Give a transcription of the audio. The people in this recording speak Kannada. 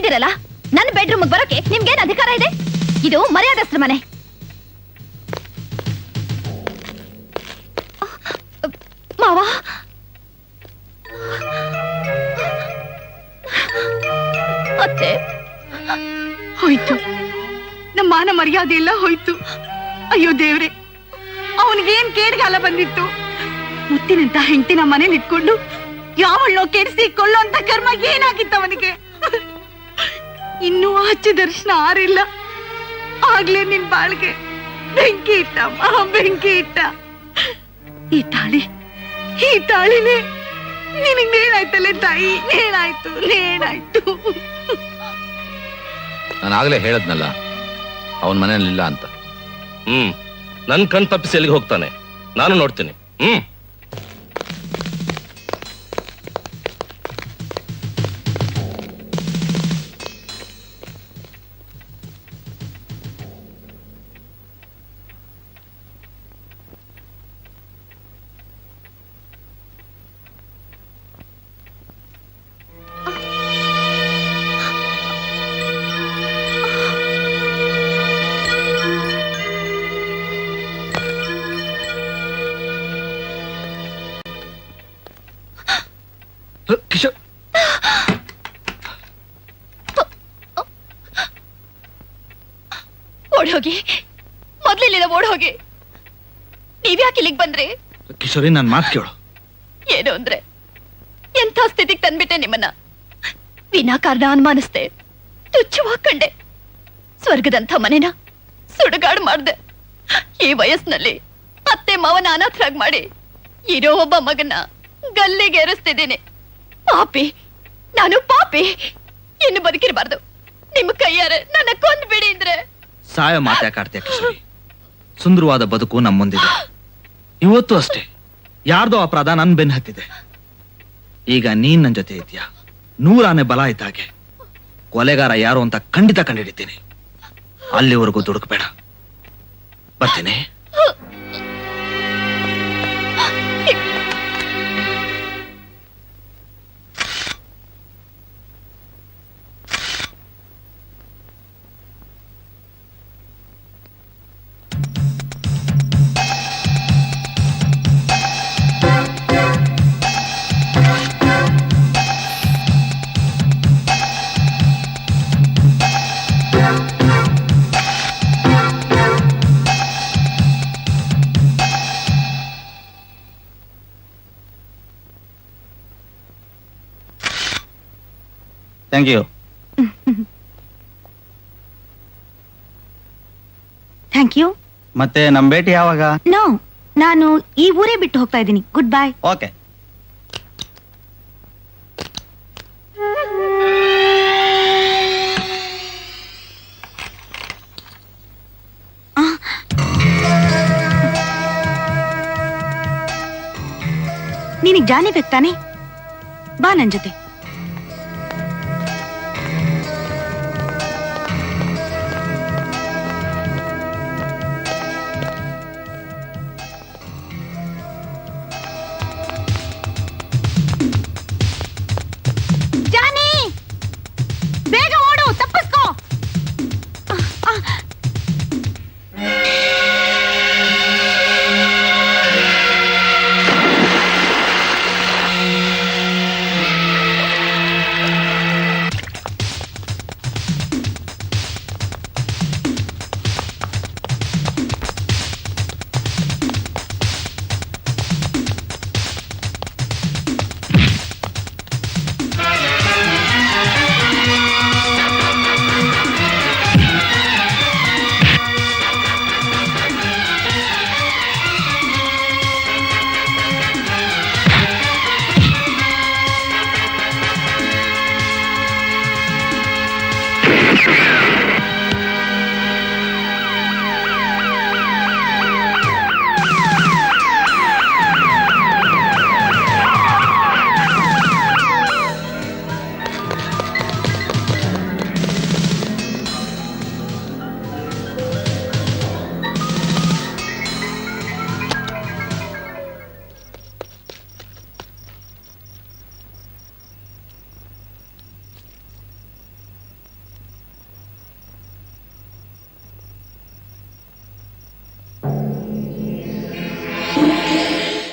ಬಂದಿದ್ದೀರಲ್ಲ, ನನ್ನ ಬೆಡ್ರೂಮ್ ಬರೋಕೆ ನಿಮ್ಗೇನ್ ಅಧಿಕಾರ ಇದೆ? ಇದು ಮರ್ಯಾದಸ್ತ್ರ ಮನೆ. ಮಾವ, ಅತ್ತೆ, ಹೋಯ್ತು ನಮ್ಮ ಮಾನ ಮರ್ಯಾದೆ ಎಲ್ಲ ಹೋಯ್ತು. ಅಯ್ಯೋ ದೇವ್ರೆ, ಅವನಿಗೇನ್ ಕೇಡ್ಗಾಲ ಬಂದಿತ್ತು? ಮುತ್ತಿನಂತ ಹೆಂಡತಿನ ಮನೇಲಿ ಇಟ್ಕೊಂಡು ಯಾವಳ್ಳೋ ಕೆಡಿಸಿ ಕೊಳ್ಳೋ ಅಂತ ಕರ್ಮ ಏನಾಗಿತ್ತು ಅವನಿಗೆ? ಇನ್ನೂ ಆಚೆ ದರ್ಶನ ಆರಿಲ್ಲ, ಆಗ್ಲೇ ನಿನ್ ಬಾಳ್ಗೆ ಬೆಂಕಿ ಇಟ್ಟಮ್ಮ, ಬೆಂಕಿ ಇಟ್ಟ. ಈ ತಾಳಿನೇ ನಿನಗ್ ನೇಣಾಯ್ತಲ್ಲೇ ತಾಯಿ, ನೇಣಾಯ್ತು. ನಾನು ಆಗ್ಲೇ ಹೇಳದ್ನಲ್ಲ ಅವನ್ ಮನೆಯಲ್ಲಿಲ್ಲ ಅಂತ. ನನ್ ಕಣ್ ತಪ್ಪಿಸಿ ಎಲ್ಲಿಗೆ ಹೋಗ್ತಾನೆ? ನಾನು ನೋಡ್ತೀನಿ. ಕಿಶೋರ್, ಓಡೋಗಿ, ಮೊದ್ಲಿಲ್ಲಿಂದ ಓಡೋಗಿ. ನೀವ್ಯಾಕೆ ಇಲ್ಲಿಗೆ ಬಂದ್ರಿ? ಕಿಶೋರಿ, ನನ್ ಮಾತು ಕೇಳು. ಏನು ಅಂದ್ರೆ, ಎಂಥ ಸ್ಥಿತಿಗೆ ತಂದ್ಬಿಟ್ಟೆ ನಿಮ್ಮನ್ನ. ವಿನಾಕಾರಣ ಅನುಮಾನಿಸ್ದೆ, ತುಚ್ಛವಾಗಿ ಕಂಡೆ. ಸ್ವರ್ಗದಂಥ ಮನೆನ ಸುಡುಗಾಡು ಮಾಡ್ದೆ. ಈ ವಯಸ್ಸಿನಲ್ಲಿ ಅತ್ತೆ ಮಾವನ ಅನಾಥರಾಗಿ ಮಾಡಿ ಇರೋ ಒಬ್ಬ ಮಗನ ಗಲ್ಲಿಗೆ ಏರಿಸ್ತಿದ್ದೀನಿ. ಪಾಪಿ, ನಾನು ಪಾಪಿ. ಇನ್ನು ಬದುಕಿರಬಾರ್ದು. ನಿಮ್ಮ ಕೈಯಾರೆ ನನ್ನ ಕೊಂದು ಬಿಡಿ ಅಂದ್ರೆ. ಸಾಯ ಮಾತಾಡ್ತೀಯ ಕಿಶೋರಿ. ಸುಂದರವಾದ ಬದುಕು ನಮ್ಮ ಮುಂದಿದೆ. ಇವತ್ತು ಅಷ್ಟೇ ಯಾರ್ದೋ ಅಪರಾಧ ನನ್ ಬೆನ್ ಹತ್ತಿದೆ. ಈಗ ನೀನ್ ನನ್ ಜೊತೆ ಇದೆಯಾ, 100 ಆನೆ ಬಲ ಇದ್ದಾಗೆ. ಕೊಲೆಗಾರ ಯಾರು ಅಂತ ಖಂಡಿತ ಕಂಡಿಡಿತೀನಿ. ಅಲ್ಲಿವರೆಗೂ ದುಡುಕ್ಬೇಡ. ಬರ್ತೀನಿ. Thank you. Thank you. ಮತ್ತೆ ನಮ್ ಭೇಟಿ ಯಾವಾಗ? ನೋ, ನಾನು ಈ ಊರೇ ಬಿಟ್ಟು ಹೋಗ್ತಾ ಇದ್ದೀನಿ. Good bye. ಓಕೆ. ನಿನಗ್ ಜಾನಿ ಬೇಕು ತಾನೆ? ಬಾ ನನ್ ಜೊತೆ.